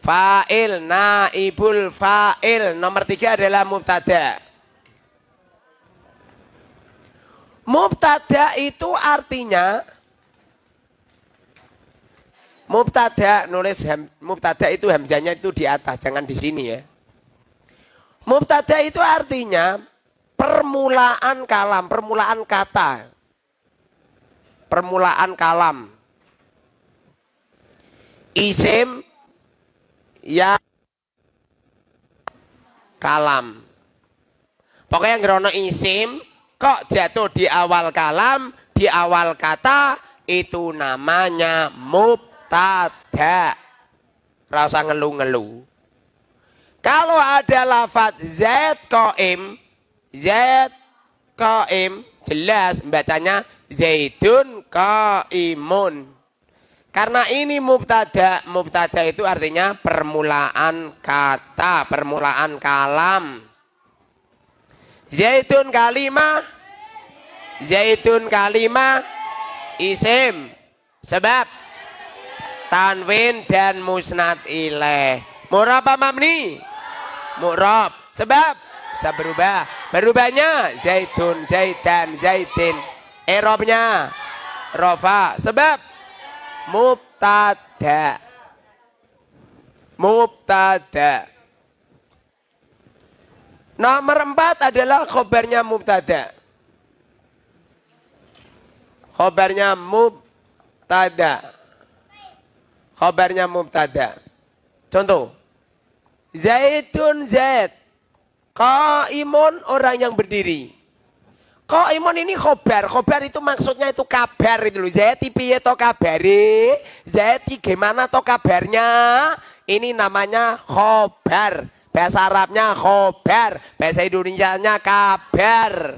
fa'il, naibul fa'il. Nomor 3 adalah mubtada. Mubtada itu artinya, mubtada, nulis mubtada itu hamzahnya itu di atas, jangan di sini ya. Mubtada itu artinya permulaan kalam, permulaan kata. Permulaan kalam. Isim ya kalam. Pokoknya ngerono isim kok jatuh di awal kalam, di awal kata, itu namanya mubtada. Rasa ngeluh-ngeluh. Kalau ada lafaz zaid qaim, jelas bacanya zaidun qaimun. Karena ini mubtada, mubtada itu artinya permulaan kata, permulaan kalam. Zaidun kalimah, isim, sebab tanwin dan musnad ilaih. Mu'rab apa mabni? Mu'rab. Sebab bisa berubah. Berubahnya zaidun, zaidan, zaidin. I'rabnya rofa. Sebab mubtada. Mubtada. Nomor 4 adalah khobarnya mubtada. Khobarnya mubtada. Khobarnya mubtada. Contoh. Zaidun zaid. Qaimun orang yang berdiri. Qaimun ini khobar. Khobar itu maksudnya itu kabar itu loh. Zaid piye to kabare? Zaid gimana to kabarnya? Ini namanya khobar. Bahasa Arabnya khobar. Bahasa Indonesianya kabar.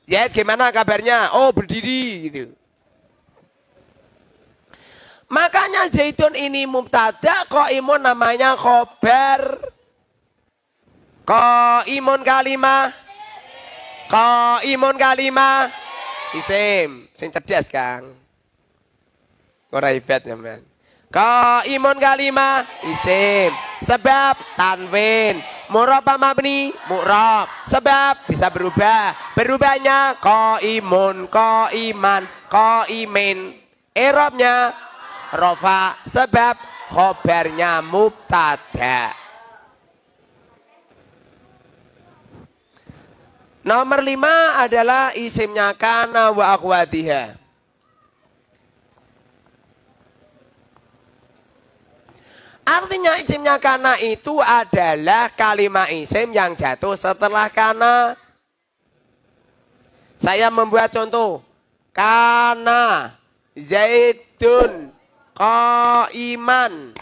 Zaid gimana kabarnya? Oh berdiri gitu. Makanya zaidun ini mubtada, qaimun namanya khobar. Qaimun kalimah. Qaimun kalimah. Isim. Sing cerdas, Kang. Ora hebat ya, men. Qaimun kalimah. Isim. Sebab tanwin. Mu'rab apa mabni? Mu'rab. Sebab bisa berubah. Berubahnya qaimun, qaiman, qaimin. I'rabnya rofa. Sebab khobarnya mubtada. Nomor 5 adalah isimnya kana wa akhwatiha. Artinya isimnya kana itu adalah kalimat isim yang jatuh setelah kana. Saya membuat contoh. Kana zaidun qaiman.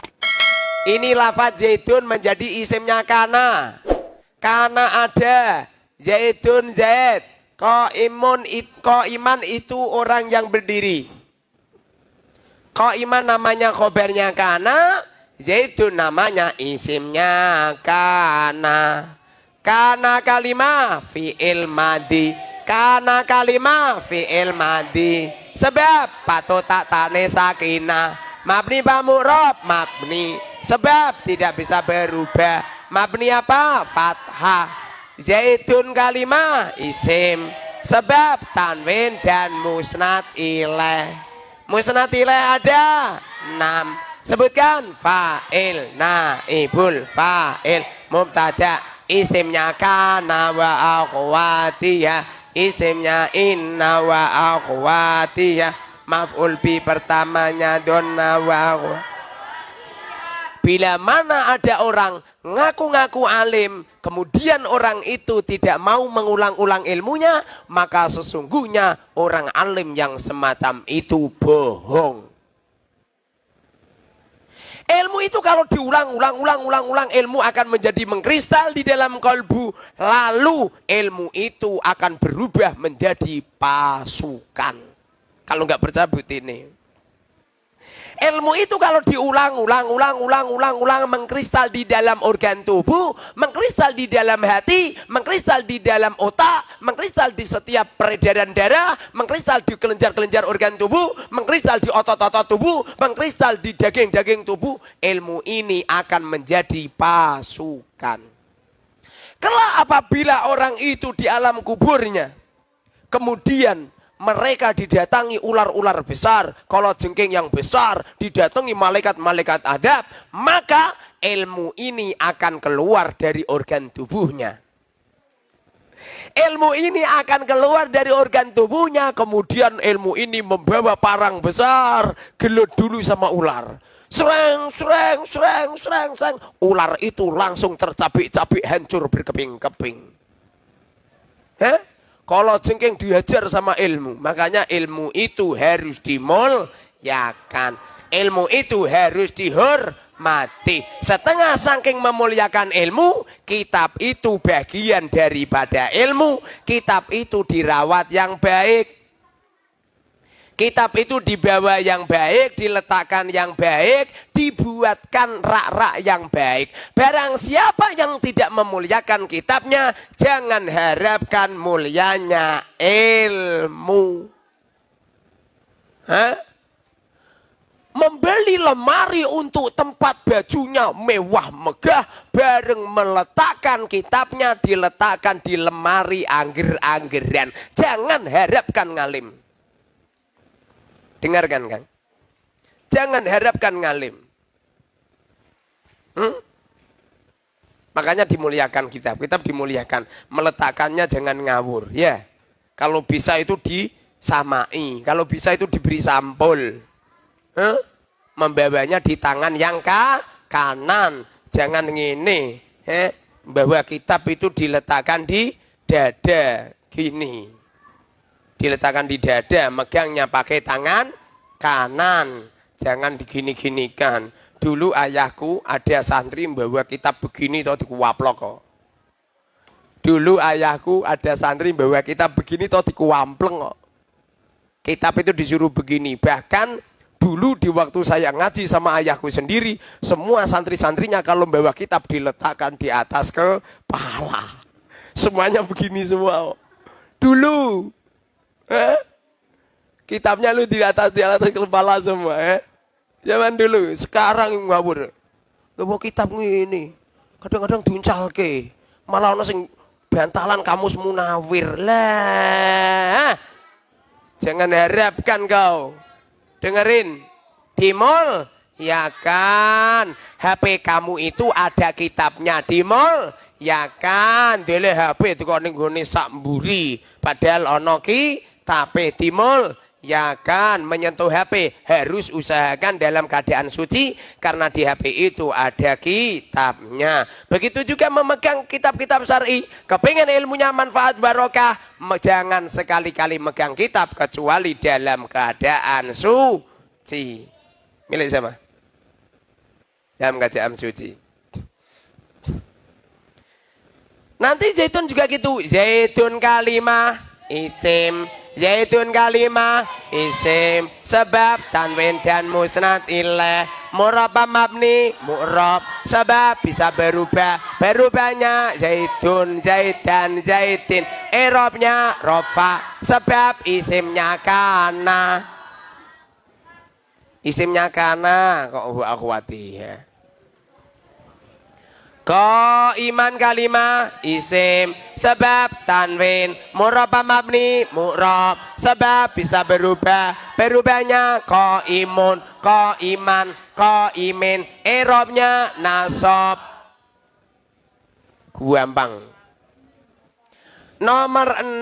Ini lafaz zaidun menjadi isimnya kana. Kana ada. Zaidun zaid. Qaiman itu orang yang berdiri. Qaiman namanya khobarnya kana. Zaidun namanya isimnya kana. Kana kalimah fi'il madi. Kana kalimah fi'il madi. Sebab patut tak tane sakinah. Mabni pa mu'rab? Mabni. Sebab tidak bisa berubah. Mabni apa? Fathah. Zaidun kalimah isim. Sebab tanwin dan musnad ilaih. Musnad ilaih ada 6. Sebutkan fa'il, naibul fa'il, mubtada, isimnya kana wa akhwatiyah, isimnya inna wa akhwatiyah, maf'ul bi pertamanya donna wa akhwatiyah. Bila mana ada orang ngaku-ngaku alim, kemudian orang itu tidak mau mengulang-ulang ilmunya, maka sesungguhnya orang alim yang semacam itu bohong. Ilmu itu kalau diulang-ulang, ilmu akan menjadi mengkristal di dalam kalbu. Lalu ilmu itu akan berubah menjadi pasukan. Kalau nggak percaya bukti ini. Ilmu itu kalau diulang mengkristal di dalam organ tubuh, mengkristal di dalam hati, mengkristal di dalam otak, mengkristal di setiap peredaran darah, mengkristal di kelenjar-kelenjar organ tubuh, mengkristal di otot-otot tubuh, mengkristal di daging-daging tubuh. Ilmu ini akan menjadi pasukan. Kelak apabila orang itu di alam kuburnya, kemudian mereka didatangi ular-ular besar, kalajengking yang besar, didatangi malaikat-malaikat adab, maka ilmu ini akan keluar dari organ tubuhnya. Ilmu ini akan keluar dari organ tubuhnya, kemudian ilmu ini membawa parang besar, gelut dulu sama ular. Sereng. Ular itu langsung tercabik-cabik, hancur berkeping-keping. Hah? Kalau jengking dihajar sama ilmu. Makanya ilmu itu harus dimuliakan. Ilmu itu harus dihormati. Setengah saking memuliakan ilmu, kitab itu bagian daripada ilmu. Kitab itu dirawat yang baik. Kitab itu dibawa yang baik, diletakkan yang baik, dibuatkan rak-rak yang baik. Barang siapa yang tidak memuliakan kitabnya, jangan harapkan mulianya ilmu. Hah? Membeli lemari untuk tempat bajunya mewah megah, bareng meletakkan kitabnya, diletakkan di lemari angger-anggeran. Jangan harapkan ngalim. Dengarkan, Kang. Jangan harapkan ngalim. Makanya dimuliakan kitab. Kitab dimuliakan. Meletakkannya jangan ngawur. Ya. Kalau bisa itu disamai. Kalau bisa itu diberi sampul. Membawanya di tangan yang kanan. Jangan ngene. Bahwa kitab itu diletakkan di dada. Gini. Diletakkan di dada, megangnya pakai tangan kanan. Jangan digini-ginikan. Dulu ayahku ada santri membawa kitab begini toh dikuwaplok kok. Dulu ayahku ada santri membawa kitab begini toh dikuampleng kok. Kitab itu disuruh begini. Bahkan dulu di waktu saya ngaji sama ayahku sendiri, semua santri-santrinya kalau membawa kitab diletakkan di atas kepala. Semuanya begini semua. Dulu. Kitabnya lu di atas kepala semua. Zaman dulu. Sekarang ngawur. Bawa kitab ini. Kadang-kadang diuncalke. Malah ada sing bantalan kamus munawir. Lah. Jangan harapkan kau. Dengerin. Dimol. Ya kan. HP kamu itu ada kitabnya. Dimol. Ya kan. Dele HP itu kok nenggone sak mburi. Padahal ono tapi timul, ya kan, menyentuh HP harus usahakan dalam keadaan suci karena di HP itu ada kitabnya. Begitu juga memegang kitab-kitab syar'i. Kepingin ilmunya manfaat barokah, jangan sekali-kali megang kitab kecuali dalam keadaan suci. Milik sama? Dalam keadaan suci. Nanti zaitun juga gitu. Zaitun kalimah isim. Zaitun kalimah isim sebab tanwin dan musnad ilaih murabba mabni mu'rab sebab bisa berubahnya zaitun zaitan zaitin i'rabnya rafa sebab isimnya kana kok akhwati ya. Iman kalimah isim sebab tanwin murabba mabni mu'rab sebab bisa berubahnya qaimun qaiman qaimin i'rabnya nasab. Gampang. Nomor 6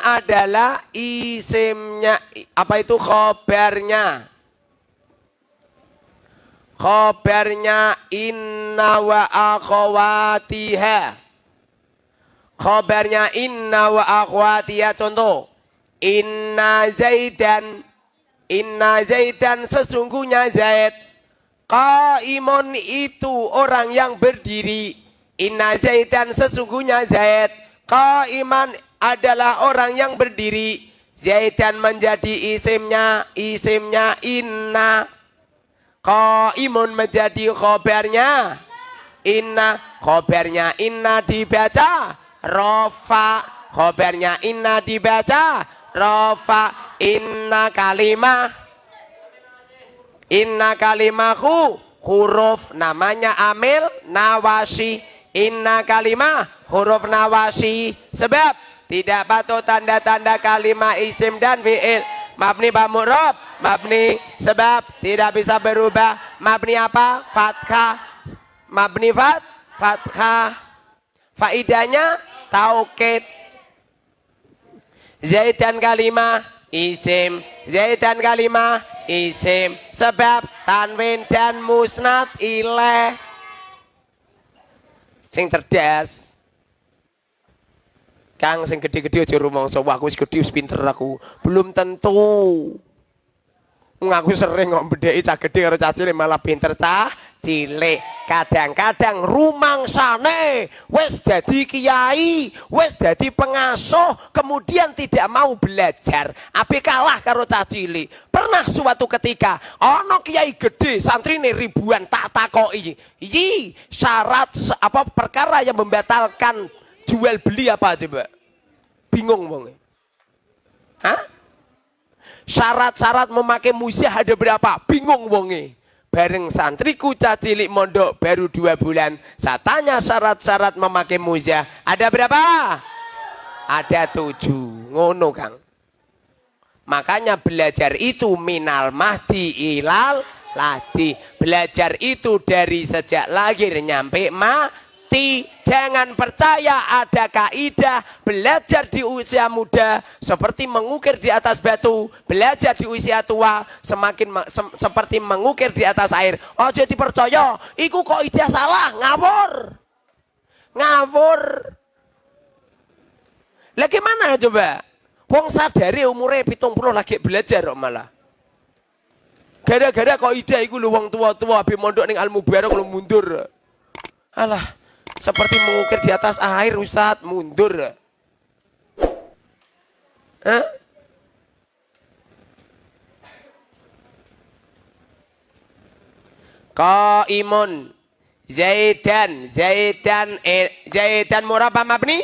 adalah isimnya, apa itu khobarnya. Khobarnya inna wa akhwatiha. Khobarnya inna wa akhwatiha. Contoh. Inna zaidan sesungguhnya Zaid. Qaimun itu orang yang berdiri. Inna zaidan sesungguhnya Zaid. Qaiman adalah orang yang berdiri. Zaidan menjadi isimnya inna. Qaimun menjadi khobarnya. Inna, khobarnya inna dibaca rofa, khobarnya inna dibaca rofa. Inna kalimahu huruf namanya amil nawasi. Inna kalimah huruf nawasi. Sebab tidak patuh tanda-tanda kalimah isim dan fi'il. Mabni ba'mu'rob, mabni. Sebab tidak bisa berubah. Mabni apa? Fathah. Mabni fathah. Faidahnya taukid. Zaidan kalimah isim. Zaidan kalimah isim. Sebab tanwin dan musnad ilaih. Sing cerdas. Kang sing gede-gede aja rumangsa, wah aku wis gedhe wis pinter aku. Belum tentu. Aku sering kok bedheki cah gedhe karo cah cilik malah pinter cah cilik. Kadang-kadang rumangsane wis dadi kiai, wis dadi pengasuh, kemudian tidak mau belajar. Ape kalah karo cah cilik. Pernah suatu ketika ana kiai gede, santrine ribuan, tak takoki. Iki syarat apa perkara yang membatalkan jual beli apa coba? Bingung wong. Hah? Syarat-syarat memakai musyah ada berapa? Bingung wonge. Bareng santriku cah cilik mondok baru 2 bulan. Saya tanya syarat-syarat memakai musyah. Ada berapa? Ada 7. Ngono Kang. Makanya belajar itu minal mahdi ilal lahdi. Belajar itu dari sejak lahir nyampe mati. Jangan percaya ada kaidah belajar di usia muda seperti mengukir di atas batu, belajar di usia tua seperti mengukir di atas air. Ojo dipercaya, iku kaidah salah, ngawur. Ngawur. Lah gimana coba? Wong sadare umure 70 lagi belajar kok malah. Gara-gara kaidah iku lho wong tua-tua habis mondok ning Al-Mubarak lu mundur. Alah. Seperti mengukir di atas air, Ustaz, mundur. Hah? Qaimun Zaidan murab mabni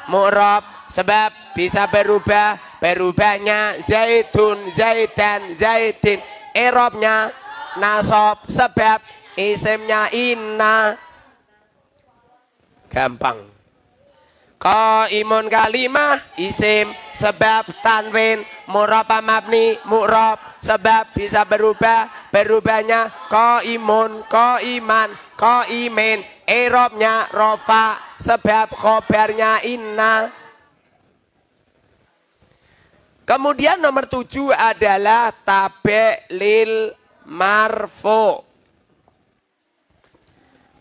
murab sebab bisa berubahnya zaidun zaidan zaidin i'rabnya nasab sebab isimnya inna. Gampang. Qaimun kalimah isim sebab tanwin murab mabni murab sebab bisa berubahnya qaimun qaiman qaimin i'rabnya rofa sebab khobarnya inna. Kemudian nomor 7 adalah tabe' lil marfu.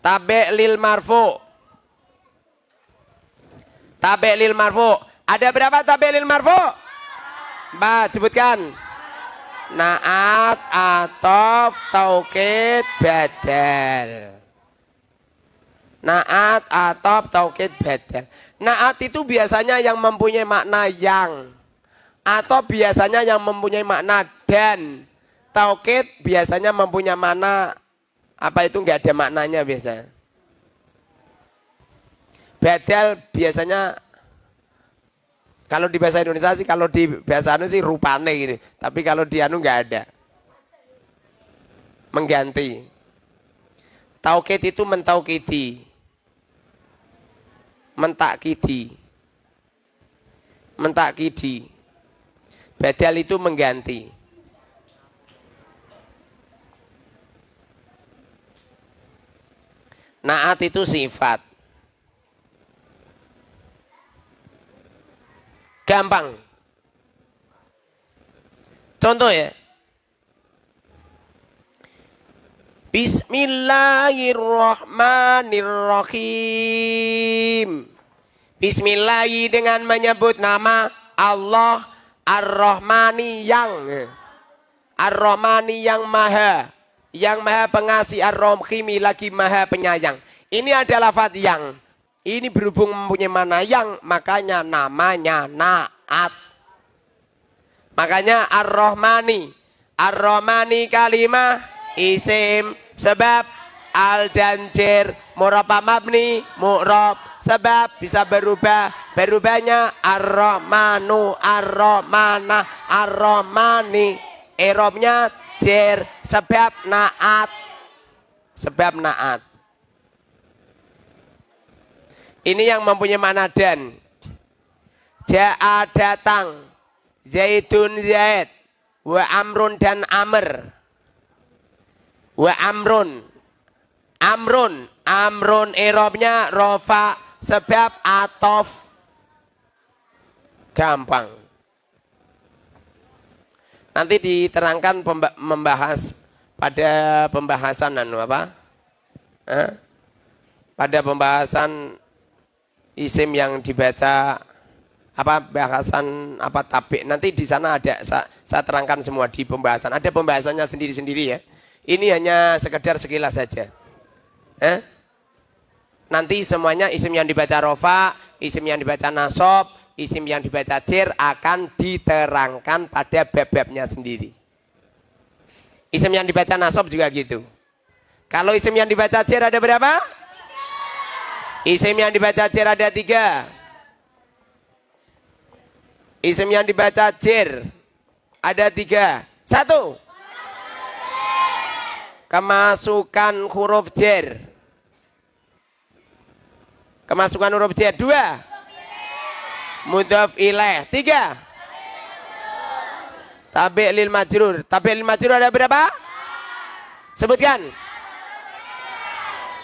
Tabe' lil marfu. Tabe' lil marfu. Ada berapa tabe' lil marfu? 4, sebutkan. Naat, atof, taukid, badal. Naat, atof, taukid, badal. Naat itu biasanya yang mempunyai makna yang. Atau biasanya yang mempunyai makna dan. Taukid biasanya mempunyai makna apa itu enggak ada maknanya biasa. Badal biasanya kalau di bahasa Indonesia sih, kalau di bahasa anu sih rupane gitu. Tapi kalau di anu enggak ada. Mengganti. Taukid itu mentaukidi. Mentakidi. Mentakidi. Badal itu mengganti. Naat itu sifat. Gampang. Contoh ya. Bismillahirrahmanirrahim. Bismillahi dengan menyebut nama Allah Ar-Rahmani yang Ar-Rahmani yang maha pengasih, Ar-Rahimi lagi maha penyayang. Ini adalah lafaz yang. Ini berhubung mempunyai mana yang, makanya namanya naat. Makanya Ar-Rahmani. Ar-Rahmani kalimah isim. Sebab al dan jer mu'rab mabni mu'rab. Sebab bisa berubah. Berubahnya ar-Rahmanu, ar-Rahmana, ar-Rahmani. I'rabnya jer. Sebab naat. Sebab naat. Ini yang mempunyai makna dan. Ja'a datang. Zaidun Zaid. Wa amrun dan amr. Wa amrun. Amrun. Amrun i'rabnya rofa. Sebab atof. Gampang. Nanti diterangkan membahas pada pembahasan apa? Pada pembahasan isim yang dibaca apa bahasan apa tabik. Nanti di sana ada saya terangkan semua di pembahasan. Ada pembahasannya sendiri-sendiri ya. Ini hanya sekedar sekilas saja. Nanti semuanya isim yang dibaca rofa, isim yang dibaca nasab, isim yang dibaca jer akan diterangkan pada bab-babnya sendiri. Isim yang dibaca nasab juga gitu. Kalau isim yang dibaca jer ada berapa? Isim yang dibaca jer ada 3. Isim yang dibaca jer ada 3. 1. Kemasukan huruf jer. Kemasukan huruf jer. 2. Mudhaf ilaih. 3. Tabi' lil majrur. Tabi' lil majrur ada berapa? Sebutkan.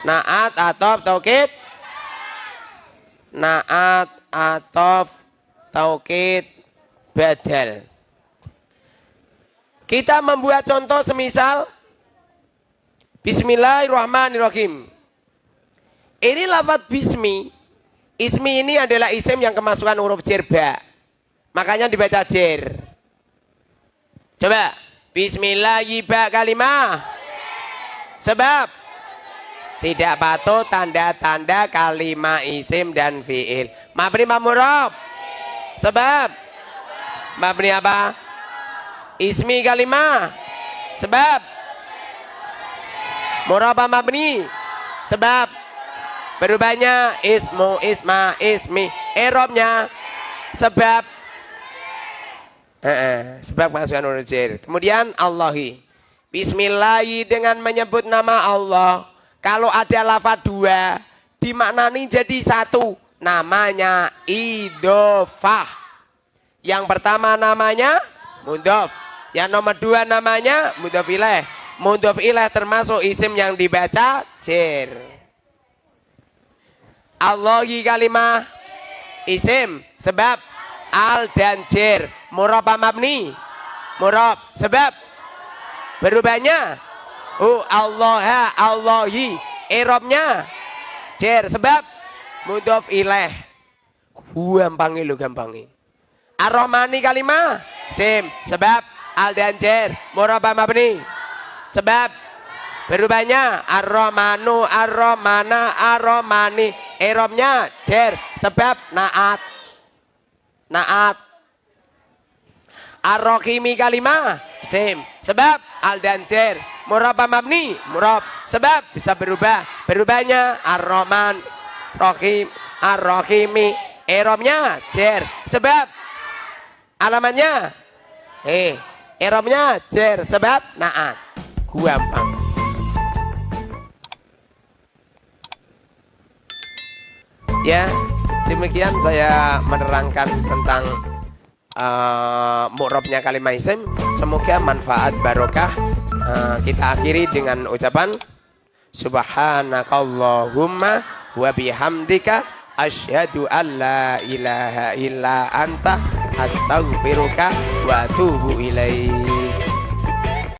Naat, atof, taukid. Naat, atof, taukid, badal. Kita membuat contoh semisal Bismillahirrahmanirrahim. Ini lafaz bismi. Ismi ini adalah isim yang kemasukan huruf jer ba. Makanya dibaca jer. Coba. Bismillahirrahmanirrahim kalimah. Sebab tidak patuh tanda-tanda kalimah isim dan fi'il. Mabni mamurab. Sebab mabni apa? Ismi kalimah. Sebab muraba mabni. Sebab berubahnya ismu, isma, ismi. I'rabnya sebab sebab masukkan huruf jer. Kemudian Allahi. Bismillahi dengan menyebut nama Allah. Kalau ada lafaz 2 dimaknani jadi 1. Namanya idhofah. Yang pertama namanya mudhof. Yang nomor 2 namanya mudhof ilaih. Mudhof ilaih termasuk isim yang dibaca jer. Allahi kalimah isim. Sebab al dan jer. Murab mabni. Murab. Sebab berubahnya Allah, Allahi. I'rabnya jer. Sebab mudhof ilaih. Gampangi lo gampangi. Ar-Rahmani kalimah sim. Sebab al dan jer. Murab mabni. Sebab berubahnya ar-Rahmanu, ar-Rahmana, ar-Rahmani. I'rabnya jer. Sebab naat. Naat. Ar-Rahimi kalimah sim. Sebab al dan jer. Murab mabni. Murab. Sebab bisa berubah. Berubahnya ar-Rahman, Rahim, ar-Rahimi. I'rabnya jer. Sebab alamannya i'rabnya jer. Sebab naat. Gampang. Ya, demikian saya menerangkan tentang mu'rabnya kalimah isim. Semoga manfaat barokah. Kita akhiri dengan ucapan Subhanakallahumma wa bihamdika asyhadu an la ilaha illa anta astaghfiruka wa atubu ilaik.